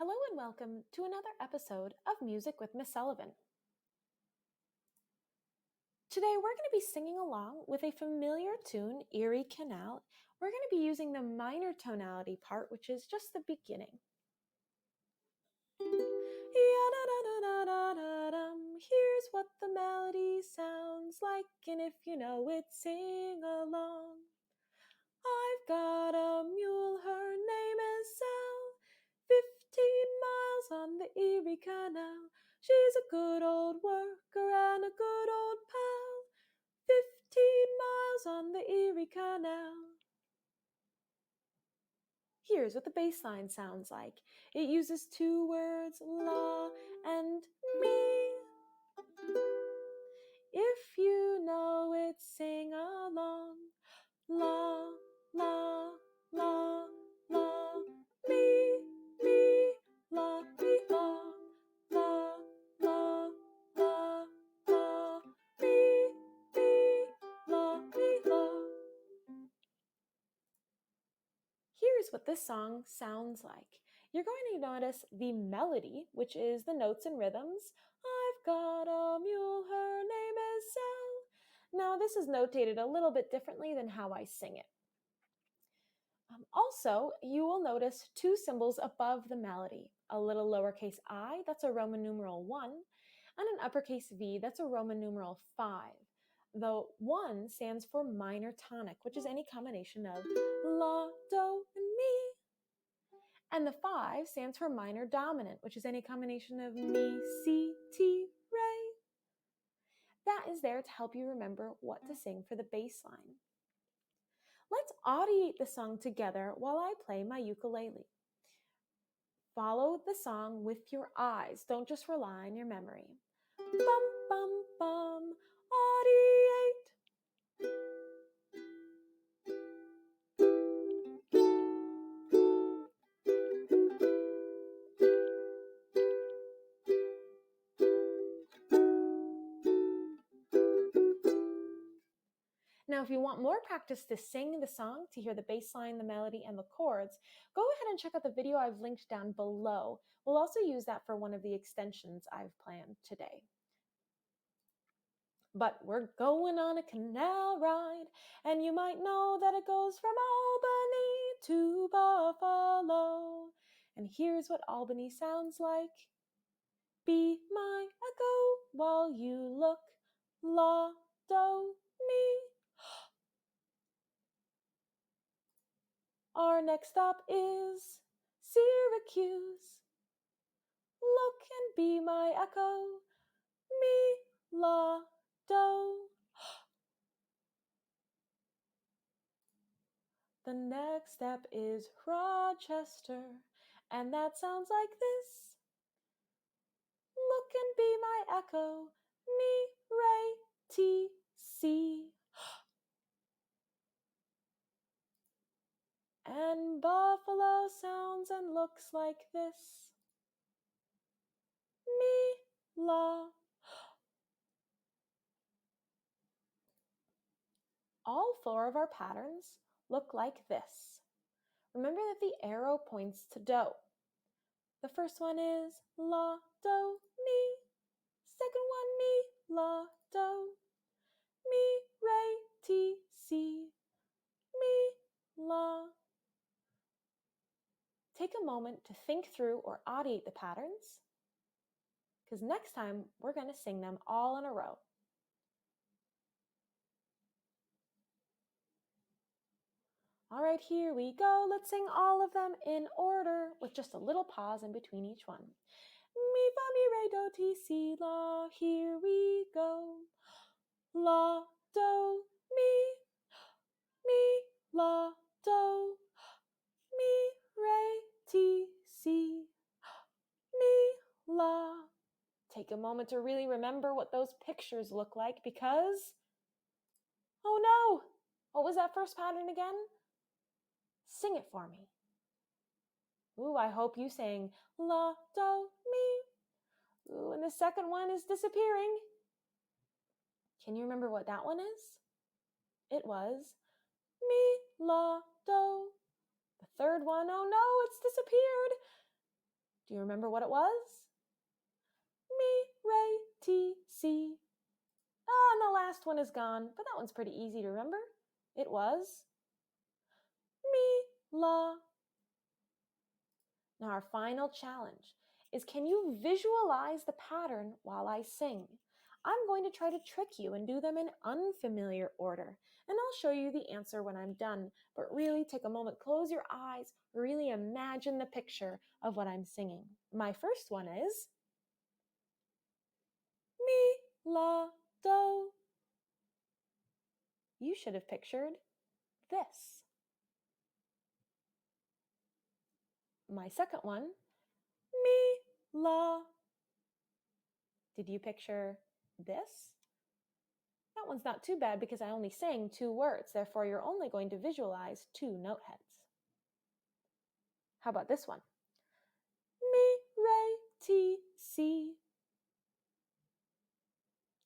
Hello and welcome to another episode of Music with Miss Sullivan. Today we're going to be singing along with a familiar tune, Erie Canal. We're going to be using the minor tonality part, which is just the beginning. Here's what the melody sounds like, and if you know it, sing along. I've got a mule, her name is Sal, 15 miles on the Erie Canal. She's a good old worker and a good old pal, 15 miles on the Erie Canal. Here's what the bass line sounds like. It uses two words, la and me. If you know it, sing along. La, la, la, la, me, la, me, la, la, la, la, la, me, la, me, la. Here's what this song sounds like. You're going to notice the melody, which is the notes and rhythms. I've got a mule, her name is Sal. Now, this is notated a little bit differently than how I sing it. Also, you will notice two symbols above the melody, a little lowercase I, that's a Roman numeral 1, and an uppercase V, that's a Roman numeral 5. The 1 stands for minor tonic, which is any combination of La, Do, and Mi. And the 5 stands for minor dominant, which is any combination of Mi, Si, Ti, Re. That is there to help you remember what to sing for the bass line. Let's audiate the song together while I play my ukulele. Follow the song with your eyes. Don't just rely on your memory. Bum, bum, bum, audiate. Now, if you want more practice to sing the song, to hear the bass line, the melody, and the chords, go ahead and check out the video I've linked down below. We'll also use that for one of the extensions I've planned today. But we're going on a canal ride, and you might know that it goes from Albany to Buffalo. And here's what Albany sounds like. Be my echo while you look, la, do, mi. Our next stop is Syracuse. Look and be my echo, mi, la, do. The next step is Rochester, and that sounds like this. Look and be my echo, mi, re, ti, si. And Buffalo sounds and looks like this. Mi, la. All 4 of our patterns look like this. Remember that the arrow points to do. The first one is la, do, mi. Second one, mi, la, do. Mi, re, ti, si. Mi, la. Take a moment to think through or audiate the patterns, because next time we're going to sing them all in a row. All right, here we go. Let's sing all of them in order with just a little pause in between each one. Mi, fa, mi, re, do, ti, si, la. Here we go. La, do, mi, la, do, mi, re, ti, si, mi, la. Take a moment to really remember what those pictures look like because, oh no, what was that first pattern again? Sing it for me. Ooh, I hope you sang la, do, mi. Ooh, and the second one is disappearing. Can you remember what that one is? It was mi, la, do. The third one, oh no, it's disappeared. Do you remember what it was? Mi, re, ti, si. Oh, and the last one is gone, but that one's pretty easy to remember. It was mi, la. Now our final challenge is, can you visualize the pattern while I sing? I'm going to try to trick you and do them in unfamiliar order, and I'll show you the answer when I'm done, but really take a moment, close your eyes, really imagine the picture of what I'm singing. My first one is mi, la, do. You should have pictured this. My second one, mi, la. Did you picture this? That one's not too bad because I only sang 2 words, therefore you're only going to visualize 2 note heads. How about this one? Mi, re, ti, si.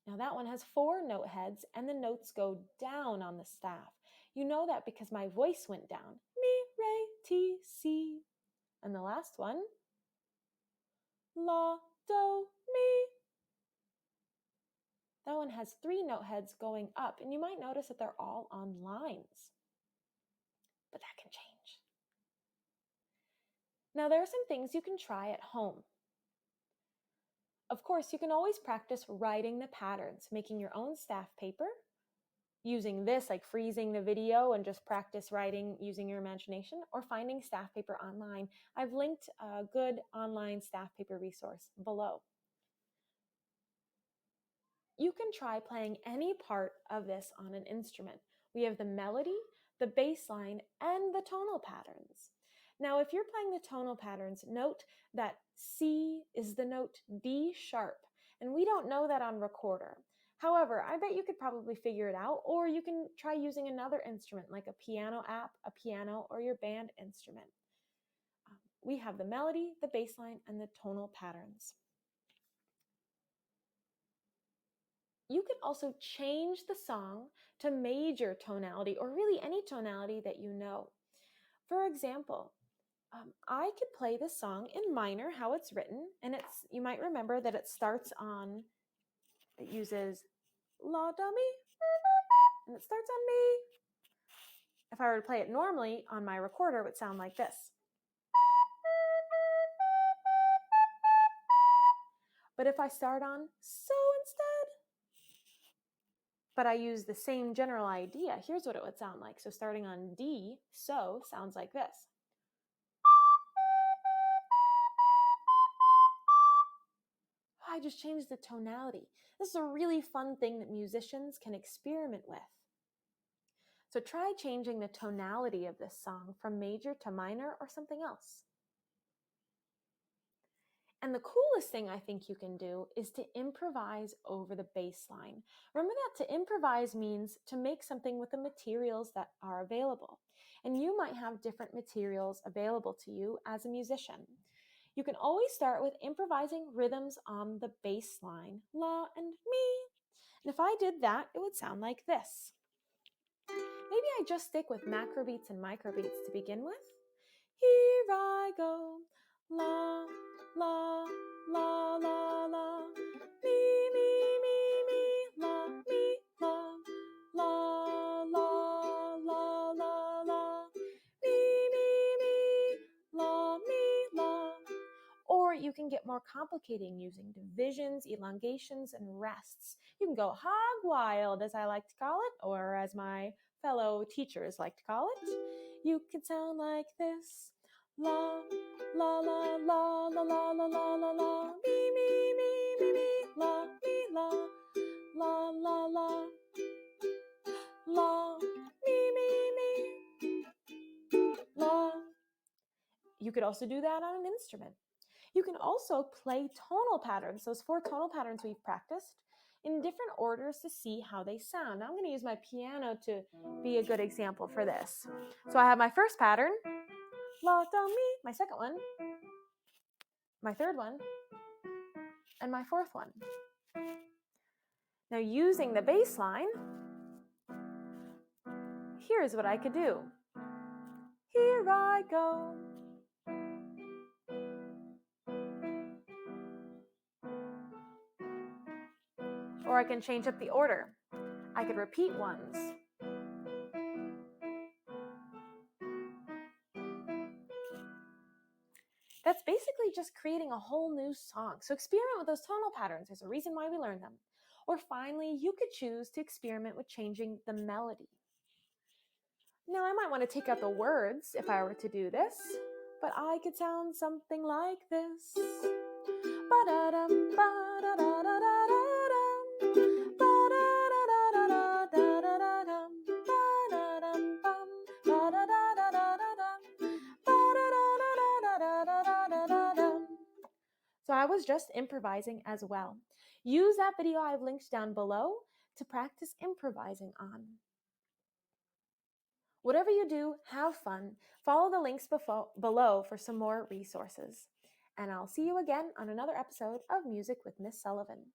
Now that one has 4 note heads and the notes go down on the staff. You know that because my voice went down. Mi, re, ti, si. And the last one, la, do, mi. That one has 3 note heads going up, and you might notice that they're all on lines. But that can change. Now there are some things you can try at home. Of course, you can always practice writing the patterns, making your own staff paper, using this, like freezing the video and just practice writing using your imagination, or finding staff paper online. I've linked a good online staff paper resource below. You can try playing any part of this on an instrument. We have the melody, the bass line, and the tonal patterns. Now, if you're playing the tonal patterns, note that C is the note D sharp, and we don't know that on recorder. However, I bet you could probably figure it out, or you can try using another instrument like a piano app, a piano, or your band instrument. We have the melody, the bass line, and the tonal patterns. You can also change the song to major tonality, or really any tonality that you know. For example, I could play this song in minor, how it's written, and you might remember that it uses la, do, mi, and it starts on mi. If I were to play it normally on my recorder, it would sound like this. But if I start on so instead, but I use the same general idea, here's what it would sound like. So starting on D, so sounds like this. I just changed the tonality. This is a really fun thing that musicians can experiment with. So try changing the tonality of this song from major to minor or something else. And the coolest thing I think you can do is to improvise over the bass line. Remember that to improvise means to make something with the materials that are available. And you might have different materials available to you as a musician. You can always start with improvising rhythms on the bass line, la and mi. And if I did that, it would sound like this. Maybe I just stick with macro beats and micro beats to begin with. Here I go, la, la, la, la, la, mi, mi, mi, mi, la, mi, la, la, la, la, la, la, mi, mi, mi, la, mi, la. Or you can get more complicated using divisions, elongations, and rests. You can go hog wild, as I like to call it, or as my fellow teachers like to call it. You can sound like this. La, la, la, la, la, la, la, la, la, la, mi, mi, mi, mi, mi, la, mi, la, la, la, la, la, mi, mi, mi, la. You could also do that on an instrument. You can also play tonal patterns, those 4 tonal patterns we've practiced, in different orders to see how they sound. Now I'm going to use my piano to be a good example for this. So I have my first pattern, la, do, mi, my second one, my third one, and my fourth one. Now using the bass line, here's what I could do. Here I go. Or I can change up the order. I could repeat ones. That's basically just creating a whole new song. So experiment with those tonal patterns. There's a reason why we learn them. Or finally, you could choose to experiment with changing the melody. Now, I might want to take out the words if I were to do this, but I could sound something like this. Ba-da-dum, ba-da-da-da-da-da-dum, ba-da-da-da-da-da-da-da-dum, ba-da-dum-bum, ba-da-da-da-da-da-dum, ba-da-da-da-da-da-da-da-dum. So I was just improvising as well. Use that video I've linked down below to practice improvising on. Whatever you do, have fun. Follow the links below for some more resources. And I'll see you again on another episode of Music with Miss Sullivan.